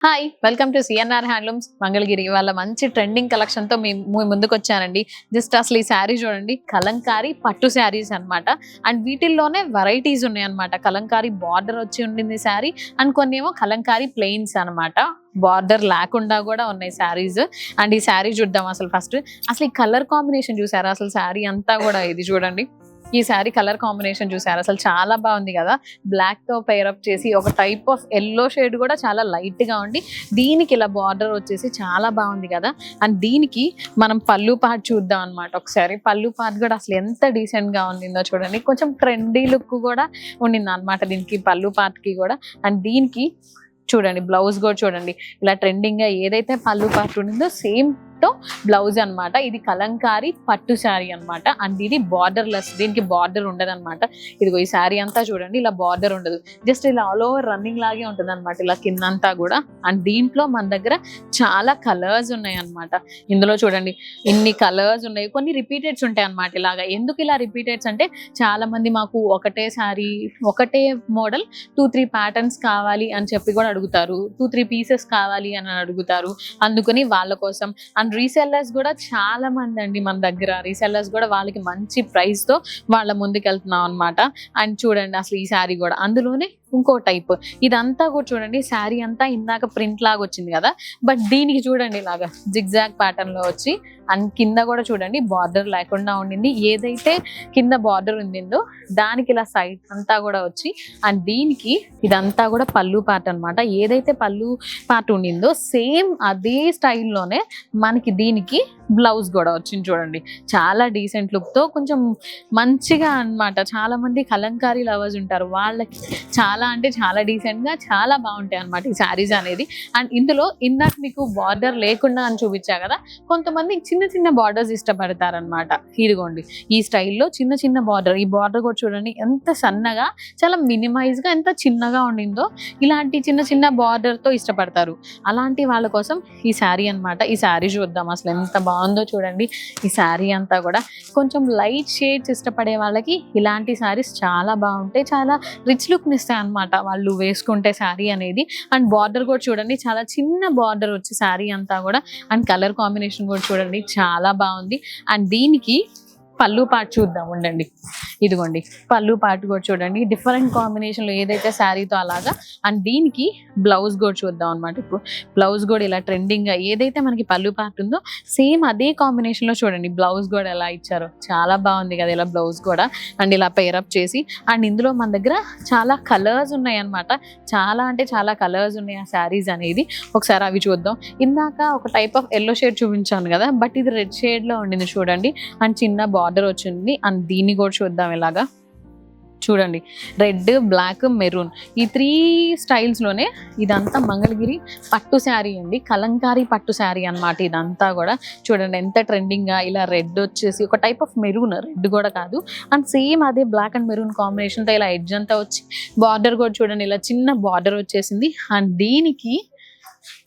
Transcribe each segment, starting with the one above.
Hi welcome to CNR handlooms Mangalagiri. వాళ్ళ మంచి trending collection తో మీ ముందుకు వచ్చానండి. జస్ట్ అసలు ఈ శారీ చూడండి, కలంకారీ పట్టు శారీస్ అన్నమాట. అండ్ వీటిల్లోనే వెరైటీస్ ఉన్నాయి అన్నమాట. కలంకారీ బార్డర్ వచ్చి ఉండింది శారీ, అండ్ కొన్ని ఏమో కలంకారీ ప్లెయిన్స్ అన్నమాట. బార్డర్ లేకుండా కూడా ఉన్నాయి శారీస్. అండ్ ఈ శారీ చూద్దాం. అసలు ఈ కలర్ కాంబినేషన్ చూసారా? అసలు శారీ అంతా కూడా ఇది చూడండి, ఈ శారీ కలర్ కాంబినేషన్ చూసారు, అసలు చాలా బాగుంది కదా. బ్లాక్ తో పేరప్ చేసి ఒక టైప్ ఆఫ్ ఎల్లో షేడ్ కూడా చాలా లైట్ గా ఉండి, దీనికి ఇలా బార్డర్ వచ్చేసి చాలా బాగుంది కదా. అండ్ దీనికి మనం పళ్ళు పార్ట్ చూద్దాం అనమాట. ఒకసారి పళ్ళు పార్ట్ కూడా అసలు ఎంత డీసెంట్ గా ఉండిందో చూడండి. కొంచెం ట్రెండీ లుక్ కూడా ఉండింది అనమాట దీనికి, పళ్ళు పార్ట్ కి కూడా. అండ్ దీనికి చూడండి బ్లౌజ్ కూడా చూడండి, ఇలా ట్రెండింగ్ గా ఏదైతే పళ్ళు పార్ట్ ఉండిందో సేమ్ తో బ్లౌజ్ అన్నమాట. ఇది కలంకారీ పట్టు శారీ అన్నమాట. అండ్ ఇది బార్డర్ లెస్, దీనికి బార్డర్ ఉండదు అనమాట. ఇదిగో ఈ శారీ అంతా చూడండి, ఇలా బార్డర్ ఉండదు, జస్ట్ ఇలా ఆల్ ఓవర్ రన్నింగ్ లాగే ఉంటుంది అనమాట, ఇలా కిందంతా కూడా. అండ్ దీంట్లో మన దగ్గర చాలా కలర్స్ ఉన్నాయి అనమాట. ఇందులో చూడండి ఇన్ని కలర్స్ ఉన్నాయి, కొన్ని రిపీటెడ్స్ ఉంటాయి అనమాట. ఇలాగా ఎందుకు ఇలా రిపీటెడ్స్ అంటే, చాలా మంది మాకు ఒకటే శారీ ఒకటే మోడల్ 2-3 ప్యాటర్న్స్ కావాలి అని చెప్పి కూడా అడుగుతారు, 2-3 పీసెస్ కావాలి అని అడుగుతారు. అందుకని వాళ్ళ కోసం. అండ్ రీసెల్లర్స్ కూడా చాలా మంది అండి మన దగ్గర. రీసెల్లర్స్ కూడా వాళ్ళకి మంచి ప్రైస్ తో వాళ్ళ ముందుకు వెళ్తున్నాం అనమాట. అండ్ చూడండి అసలు ఈ శారీ కూడా అందులోనే ఇంకో టైప్. ఇదంతా కూడా చూడండి, శారీ అంతా ఇందాక ప్రింట్ లాగా వచ్చింది కదా, బట్ దీనికి చూడండి ఇలాగా జిగ్జాగ్ ప్యాటర్న్ లో వచ్చి, అండ్ కింద కూడా చూడండి బార్డర్ లేకుండా ఉండింది. ఏదైతే కింద బార్డర్ ఉండిందో దానికి ఇలా సైడ్ అంతా కూడా వచ్చి, అండ్ దీనికి ఇదంతా కూడా పళ్ళు పార్ట్ అనమాట. ఏదైతే పళ్ళు పార్ట్ ఉండిందో సేమ్ అదే స్టైల్లోనే మనకి దీనికి బ్లౌజ్ కూడా వచ్చింది చూడండి. చాలా డీసెంట్ లుక్ తో, కొంచెం మంచిగా అన్నమాట. చాలా మంది కలంకారీ లవర్స్ ఉంటారు, వాళ్ళకి చాలా అంటే చాలా డీసెంట్ గా చాలా బాగుంటాయి అన్నమాట ఈ శారీస్ అనేది. అండ్ ఇందులో ఇందాక మీకు బార్డర్ లేకుండా అని చూపించా కదా, కొంతమంది చిన్న చిన్న బార్డర్స్ ఇష్టపడతారనమాట. ఇదిగోండి ఈ స్టైల్లో చిన్న చిన్న బార్డర్. ఈ బార్డర్ కూడా చూడండి ఎంత సన్నగా, చాలా మినిమైజ్ గా, ఎంత చిన్నగా ఉండిందో. ఇలాంటి చిన్న చిన్న బార్డర్ తో ఇష్టపడతారు, అలాంటి వాళ్ళ కోసం ఈ శారీ అన్నమాట. ఈ శారీ చూద్దాం అసలు ఎంత బాగుందో చూడండి. ఈ శారీ అంతా కూడా కొంచెం లైట్ షేడ్స్ ఇష్టపడే వాళ్ళకి ఇలాంటి శారీస్ చాలా బాగుంటాయి, చాలా రిచ్ లుక్ ఇస్తాయి అనమాట వాళ్ళు వేసుకుంటే శారీ అనేది. అండ్ బార్డర్ కూడా చూడండి, చాలా చిన్న బార్డర్ వచ్చి శారీ అంతా కూడా. అండ్ కలర్ కాంబినేషన్ కూడా చూడండి చాలా బాగుంది. అండ్ దీనికి పళ్ళు పార్ట్ చూద్దాం ఉండండి. ఇదిగోండి పళ్ళు పార్ట్ కూడా చూడండి, డిఫరెంట్ కాంబినేషన్ లో ఏదైతే శారీతో అలాగా. అండ్ దీనికి బ్లౌజ్ కూడా చూద్దాం అనమాట. ఇప్పుడు బ్లౌజ్ కూడా ఇలా ట్రెండింగ్ గా ఏదైతే మనకి పళ్ళు పార్ట్ ఉందో సేమ్ అదే కాంబినేషన్ లో చూడండి బ్లౌజ్ కూడా ఎలా ఇచ్చారో, చాలా బాగుంది కదా ఇలా బ్లౌజ్ కూడా. అండ్ ఇలా పేరప్ చేసి, అండ్ ఇందులో మన దగ్గర చాలా కలర్స్ ఉన్నాయి అనమాట. చాలా అంటే చాలా కలర్స్ ఉన్నాయి ఆ శారీస్ అనేది. ఒకసారి అవి చూద్దాం. ఇందాక ఒక టైప్ ఆఫ్ ఎల్లో షేడ్ చూపించాను కదా, బట్ ఇది రెడ్ షేడ్ లో ఉండింది చూడండి. అండ్ చిన్న బార్డర్ వచ్చింది. అండ్ దీన్ని కూడా చూద్దాం ఇలాగా. చూడండి రెడ్, బ్లాక్, మెరూన్, ఈ 3 స్టైల్స్ లోనే ఇదంతా మంగళగిరి పట్టు శారీ అండి. కలంకారీ పట్టు శారీ అన్నమాట ఇదంతా కూడా. చూడండి ఎంత ట్రెండింగ్ గా, ఇలా రెడ్ వచ్చేసి ఒక టైప్ ఆఫ్ మెరూన్, రెడ్ కూడా కాదు. అండ్ సేమ్ అదే బ్లాక్ అండ్ మెరూన్ కాంబినేషన్ తో ఇలా ఎడ్జ్ అంతా వచ్చి, బార్డర్ కూడా చూడండి ఇలా చిన్న బార్డర్ వచ్చేసింది. అండ్ దీనికి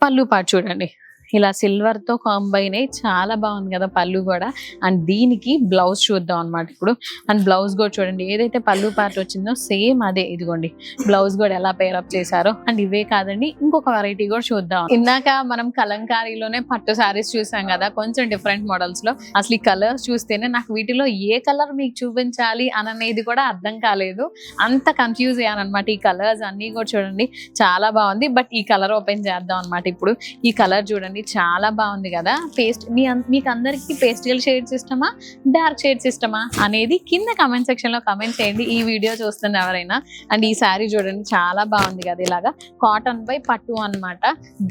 పళ్ళు పార్ట్ చూడండి ఇలా సిల్వర్ తో కాంబైన్ అయ్యి చాలా బాగుంది కదా పళ్ళు కూడా. అండ్ దీనికి బ్లౌజ్ చూద్దాం అనమాట ఇప్పుడు. అండ్ బ్లౌజ్ కూడా చూడండి ఏదైతే పళ్ళు పార్ట్ వచ్చిందో సేమ్ అదే. ఇదిగోండి బ్లౌజ్ కూడా ఎలా పేరప్ చేశారో. అండ్ ఇవే కాదండి, ఇంకొక వెరైటీ కూడా చూద్దాం. ఇందాక మనం కలంకారీలోనే పట్టు శారీస్ చూసాం కదా, కొంచెం డిఫరెంట్ మోడల్స్ లో. అసలు ఈ కలర్స్ చూస్తేనే నాకు వీటిలో ఏ కలర్ మీకు చూపించాలి అనేది కూడా అర్థం కాలేదు, అంత కన్ఫ్యూజ్ అయ్యాను అనమాట. ఈ కలర్స్ అన్ని కూడా చూడండి చాలా బాగుంది. బట్ ఈ కలర్ ఓపెన్ చేద్దాం అనమాట ఇప్పుడు. ఈ కలర్ చూడండి చాలా బాగుంది కదా. మీకు అందరికి పేస్టల్ షేడ్స్ ఇష్టమా, డార్క్ షేడ్స్ ఇష్టమా అనేది కింద కమెంట్ సెక్షన్ లో కమెంట్ చేయండి, ఈ వీడియో చూస్తున్న ఎవరైనా. అండ్ ఈ శారీ చూడండి చాలా బాగుంది కదా, ఇలాగా కాటన్ బై పట్టు అన్నమాట.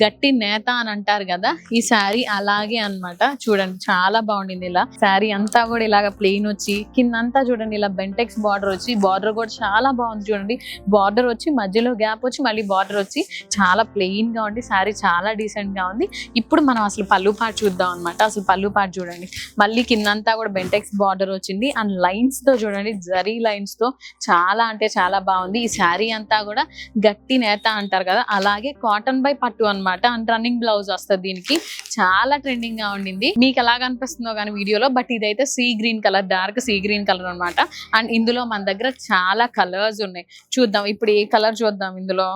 గట్టి నేత అని అంటారు కదా, ఈ శారీ అలాగే అన్నమాట. చూడండి చాలా బాగుండింది. ఇలా శారీ అంతా కూడా ఇలాగ ప్లెయిన్ వచ్చి, కిందంతా చూడండి ఇలా బెంటెక్స్ బార్డర్ వచ్చి, బార్డర్ కూడా చాలా బాగుంది చూడండి. బార్డర్ వచ్చి మధ్యలో గ్యాప్ వచ్చి మళ్ళీ బార్డర్ వచ్చి చాలా ప్లెయిన్ గా ఉంది. శారీ చాలా డీసెంట్ గా ఉంది. ఇప్పుడు మనం అసలు పళ్ళు పార్ట్ చూద్దాం అనమాట. అసలు పళ్ళు పార్ట్ చూడండి, మళ్ళీ కిందంతా కూడా బెంటెక్స్ బార్డర్ వచ్చింది. అండ్ లైన్స్ తో చూడండి, జరీ లైన్స్ తో చాలా అంటే చాలా బాగుంది. ఈ శారీ అంతా కూడా గట్టి నేత అంటారు కదా, అలాగే కాటన్ బై పట్టు అనమాట. అండ్ రన్నింగ్ బ్లౌజ్ వస్తుంది దీనికి. చాలా ట్రెండింగ్ గా ఉండింది, మీకు ఎలాగ అనిపిస్తుందో కానీ వీడియోలో. బట్ ఇదైతే sea green colour, dark sea green colour అనమాట. అండ్ ఇందులో మన దగ్గర చాలా కలర్స్ ఉన్నాయి, చూద్దాం ఇప్పుడు ఏ కలర్ చూద్దాం. ఇందులో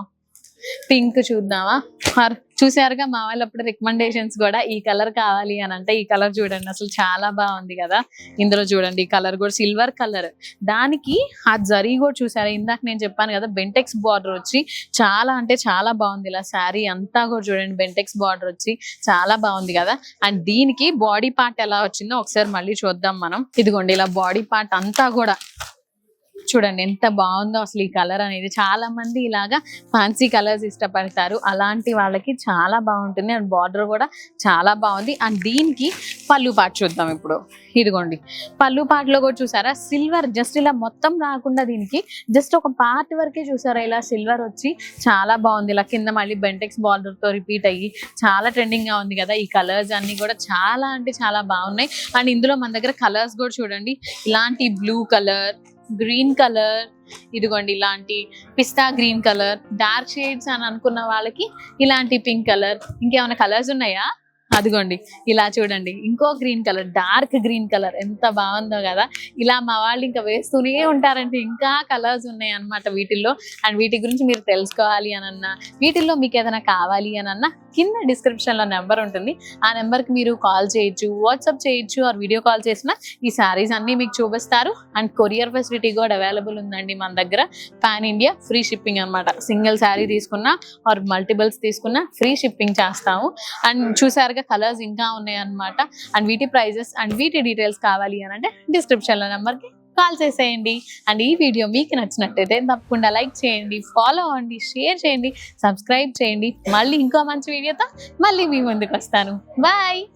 పింక్ చూద్దామా? చూసారుగా మా వాళ్ళు అప్పుడు రికమెండేషన్స్ కూడా ఈ కలర్ కావాలి అని అంటే ఈ కలర్ చూడండి, అసలు చాలా బాగుంది కదా. ఇందులో చూడండి ఈ కలర్ కూడా సిల్వర్ కలర్, దానికి ఆ జరీ కూడా చూసారా, ఇందాక నేను చెప్పాను కదా బెంటెక్స్ బార్డర్ వచ్చి చాలా అంటే చాలా బాగుంది. ఇలా శారీ అంతా కూడా చూడండి బెంటెక్స్ బార్డర్ వచ్చి చాలా బాగుంది కదా. అండ్ దీనికి బాడీ పార్ట్ ఎలా వచ్చిందో ఒకసారి మళ్ళీ చూద్దాం మనం. ఇదిగోండి ఇలా బాడీ పార్ట్ అంతా కూడా చూడండి ఎంత బాగుందో అసలు. ఈ కలర్ అనేది చాలా మంది ఇలాగా ఫ్యాన్సీ కలర్స్ ఇష్టపడతారు, అలాంటి వాళ్ళకి చాలా బాగుంటుంది. అండ్ బార్డర్ కూడా చాలా బాగుంది. అండ్ దీనికి పళ్ళు పార్ట్ చూద్దాం ఇప్పుడు. ఇదిగోండి పళ్ళు పార్ట్ లో కూడా చూసారా సిల్వర్, జస్ట్ ఇలా మొత్తం రాకుండా దీనికి జస్ట్ ఒక పార్ట్ వరకే చూసారా ఇలా సిల్వర్ వచ్చి చాలా బాగుంది. ఇలా కింద మళ్ళీ బెంటెక్స్ బార్డర్ తో రిపీట్ అయ్యి చాలా ట్రెండింగ్ గా ఉంది కదా. ఈ కలర్స్ అన్ని కూడా చాలా అంటే చాలా బాగున్నాయి. అండ్ ఇందులో మన దగ్గర కలర్స్ కూడా చూడండి, ఇలాంటి బ్లూ కలర్, గ్రీన్ కలర్, ఇదిగోండి ఇలాంటి పిస్తా గ్రీన్ కలర్, డార్క్ షేడ్స్ అని అనుకున్న వాళ్ళకి ఇలాంటి పింక్ కలర్. ఇంకేమైనా కలర్స్ ఉన్నాయా? అదిగోండి ఇలా చూడండి ఇంకో green colour, dark green colour, ఎంత బాగుందో కదా. ఇలా మా వాళ్ళు ఇంకా వేస్తూనే ఉంటారంటే ఇంకా కలర్స్ ఉన్నాయి అన్నమాట వీటిల్లో. అండ్ వీటి గురించి మీరు తెలుసుకోవాలి అని అన్నా, వీటిల్లో మీకు ఏదైనా కావాలి అని అన్నా కింద డిస్క్రిప్షన్ లో నెంబర్ ఉంటుంది, ఆ నెంబర్ కి మీరు కాల్ చేయొచ్చు, వాట్సాప్ చేయొచ్చు, ఆర్ వీడియో కాల్ చేసిన ఈ శారీస్ అన్ని మీకు చూపిస్తారు. అండ్ కొరియర్ ఫెసిలిటీ కూడా అవైలబుల్ ఉందండి మన దగ్గర. పాన్ ఇండియా ఫ్రీ షిప్పింగ్ అనమాట. సింగిల్ శారీ తీసుకున్నా ఆర్ మల్టిపుల్స్ తీసుకున్నా ఫ్రీ షిప్పింగ్ చేస్తాము. అండ్ చూసారుగా కలర్స్ ఇంకా ఉన్నాయి అన్నమాట. అండ్ వీటి ప్రైజెస్ అండ్ వీటి డీటెయిల్స్ కావాలి అని అంటే డిస్క్రిప్షన్ లో నెంబర్ కి కాల్ చేసేయండి. అండ్ ఈ వీడియో మీకు నచ్చినట్టయితే తప్పకుండా లైక్ చేయండి, ఫాలో అవ్వండి, షేర్ చేయండి, సబ్స్క్రైబ్ చేయండి. మళ్ళీ ఇంకో మంచి వీడియోతో మళ్ళీ మీ ముందుకు వస్తాను. బాయ్.